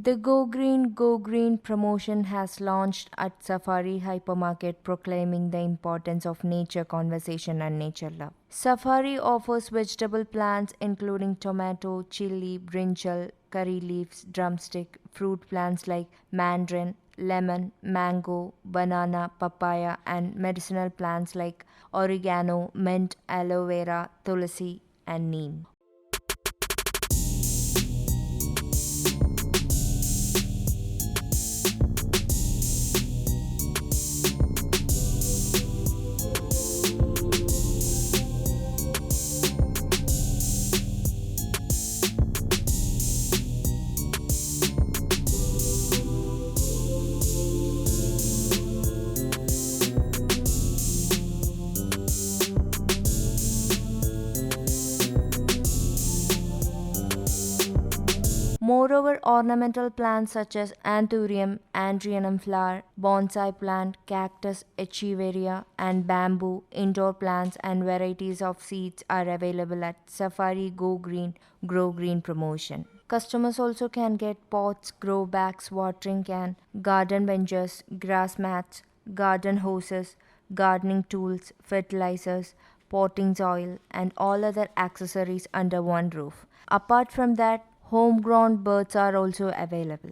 The Go Green promotion has launched at Safari Hypermarket, proclaiming the importance of nature conservation and nature love. Safari offers vegetable plants including tomato, chili, brinjal, curry leaves, drumstick, fruit plants like mandarin, lemon, mango, banana, papaya, and medicinal plants like oregano, mint, aloe vera, tulsi, and neem. Moreover, ornamental plants such as anthurium, andreanum flower, bonsai plant, cactus, echeveria, and bamboo, indoor plants, and varieties of seeds are available at Safari Grow Green promotion. Customers also can get pots, grow bags, watering can, garden benches, grass mats, garden hoses, gardening tools, fertilizers, potting soil, and all other accessories under one roof. Apart from that, homegrown birds are also available.